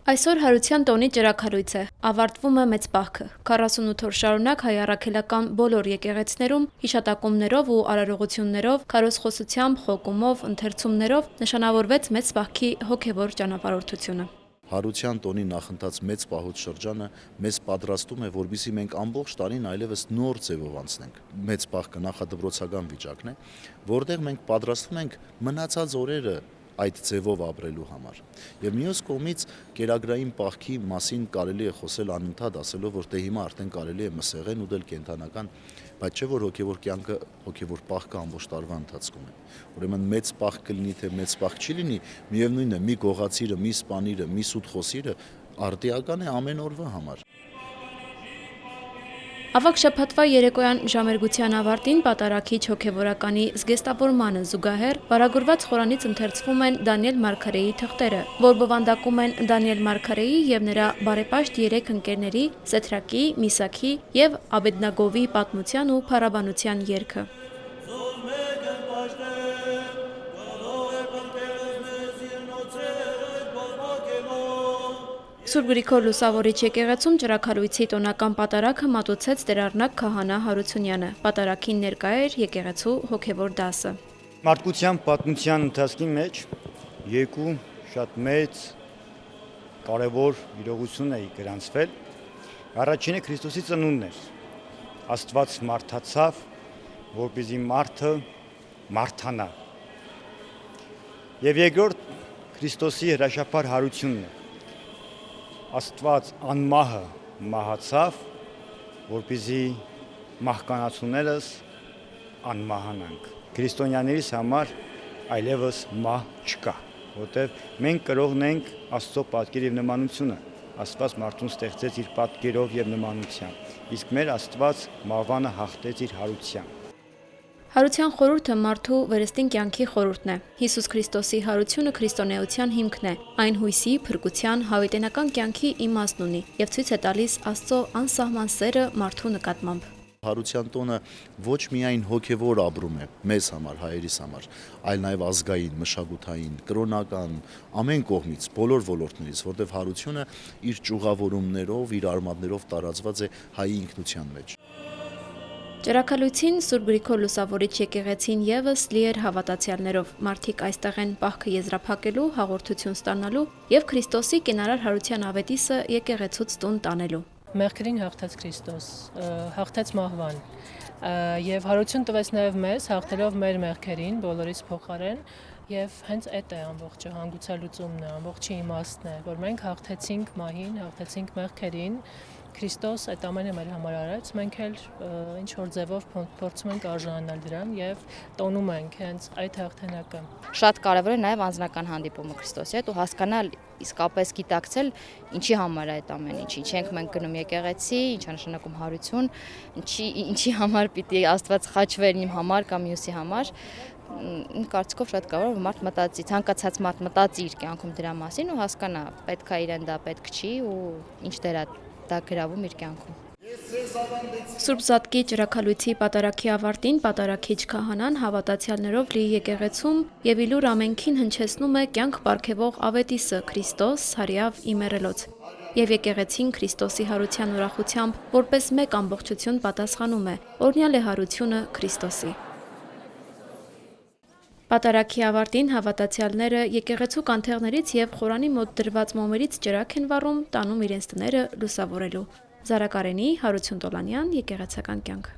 Այսօր Հարության տոնի ճրագալույց է, ավարտվում է մեծ պահքը, 48 օր շարունակ հայ առաքելական բոլոր եկեղեցիներում հիշատակումներով ու արարողություններով, քարոզխոսությամբ, խոկումով, ընթերցումներով նշանավորվեց մեծ պահքի հոգևոր ճանապարհորդությունը։ Հարության տոնի նախընթաց մեծ պահոց շրջանը մեզ պատրաստում է, որպեսզի մենք ամբողջ տարին այլևս նոր ձևով անցնենք։ Մեծ պահքը նախադպրոցական վիճակն է, որտեղ մենք պատրաստվում ենք մնացած օրերը այդ ձևով ապրելու համար։ Եվ մյուս կողմից կերակրային պահքի մասին կարելի է խոսել անընդհատ, ասելով, որ դե հիմա արդեն կարելի է մսեղեն ուտել կենթանական, բայց չէ որ հոգևոր կյանքը, հոգևոր պահքը ամբողջ տարվա ընթացքում է։ Ուրեմն մեծ պահք կլինի, թե մեծ պահք չի լինի, միևնույնն է, մի գողացիրը, մի սպանիրը, մի սուտ խոսիրը արդիական է ամեն օրվա համար։ Ավագ շաբաթվա երեկոյան ժամերգության ավարտին պատարագիչ հոգևորականի զգեստավորմանը զուգահեռ վարագուրված խորանից ընթերցվում են Դանիել Մարգարեի թղթերը, որ բովանդակում են Դանիել Մարգարեի և նրա բարեպաշտ 3 ընկերների Սեդրակի, Միսաքի և Աբեդնագովի պատմության ու փառաբանության երգը։ Սուրբ Գրիգոր Լուսավորիչ եկեղեցում ճրագալույցի տոնական պատարագը մատուցեց տերառնակ քահանա Հարությունյանը։ Պատարագին ներկա էր եկեղեցու հոգևոր դասը։ Մարդկության պատմության ընթացքի մեջ երկու շատ մեծ կարևոր իրողություն է գրանցվել։ Առաջինը Քրիստոսի ծնունդն էր։ Աստված մարդացավ, որպեսզի մարդը մարդանա։ Եվ երկրորդ Քրիստոսի հրաշափառ հարությունն է։ Աստված անմահը մահացավ, որպեսզի մահկանացուներս անմահանանք։ Քրիստոնյաներիս համար այլևս մահ չկա, որտեղ մենք կրողն ենք Աստծո պատկեր եւ նմանությունը։ Աստված մարդուն ստեղծեց իր պատկերով եւ նմանությամբ, իսկ մեր Աստված մահվանը հաղթեց իր հարությամբ։ Հարության խորհուրդը մարդու վերստին կյանքի խորհուրդն է։ Հիսուս Քրիստոսի հարությունը քրիստոնեության հիմքն է։ Այն հույսի, փրկության, հավիտենական կյանքի իմաստն ունի եւ ցույց է տալիս Աստծո անսահման սերը մարդու նկատմամբ։ Հարության տոնը ոչ միայն հոգևոր ապրում է մեզ համար, հայերիս համար, այլ նաև ազգային, մշակութային, կրոնական, ամեն կողմից, բոլոր ոլորտներից, որտեղ հարությունը իր ճյուղավորումներով, իր արմատներով տարածված է հայի ինքնության մեջ։ Ճրագալույցին Սուրբ Գրիգոր Լուսավորիչ եկեղեցին եւս լի էր հավատացյալներով։ Մարդիկ այստեղ են պահքը եզրափակելու, հաղորդություն ստանալու եւ Քրիստոսի կենարար հարության ավետիսը եկեղեցուց տուն տանելու։ Մեղքերին հաղթեց Քրիստոս, հաղթեց մահվան եւ հարություն տվեց նաեւ մեզ, հաղթելով մեր մեղքերին բոլորից փոխարեն եւ հենց այդ է ամբողջը հանգուցալուծումն է, ամբողջի իմաստն է, որ մենք հաղթեցինք մահին, հաղթեցինք մեղքերին, Քրիստոս այդ ամենը մեր համար արեց, մենք էլ ինչ որ ձևով փորձում ենք արժանանալ դրան եւ տոնում ենք հենց այդ հաղթանակը։ Շատ կարևոր է նաեւ անձնական հանդիպումը Քրիստոսի հետ ու հասկանալ իսկապես գիտակցել ինչի համար է այդ ամեն ինչը, ինչ ենք մենք գնում եկեղեցի, ինչ է նշանակում հարություն, ինչի համար պիտի Աստված խաչվեր իմ համար կամ մյուսի համար։ Կարծիքով շատ կարևոր է մարդ մտածի, ցանկացած մարդ մտածի իր կյանքում դրա մասին ու հասկանա պետք է իրեն դա պետք չի ու ինչ դեր է դա գրավում իր կյանքում։ Սուրբ Զատկի ճրագալույցի պատարագի ավարտին պատարագիչ քահանան հավատացյալներով լի եկեղեցում եւ իլուր ամենքին հնչեցնում է կյանք պարգևող ավետիսը Քրիստոս հարյավ իմերելոց եւ եկեղեցին Քրիստոսի հարության ուրախությամբ որպես մեկ ամբողջություն պատասխանում է օրհնյալ է հարությունը Քրիստոսի։ Պատարագի ավարտին հավատացյալները եկեղեցու կանթեղներից եւ խորանի մոտ դրված մոմերից ճրագ են վառում, տանում իրենց տները լուսավորելու։ Զարակարենի, Հարություն Տոլանյան, եկեղեցական կյանք։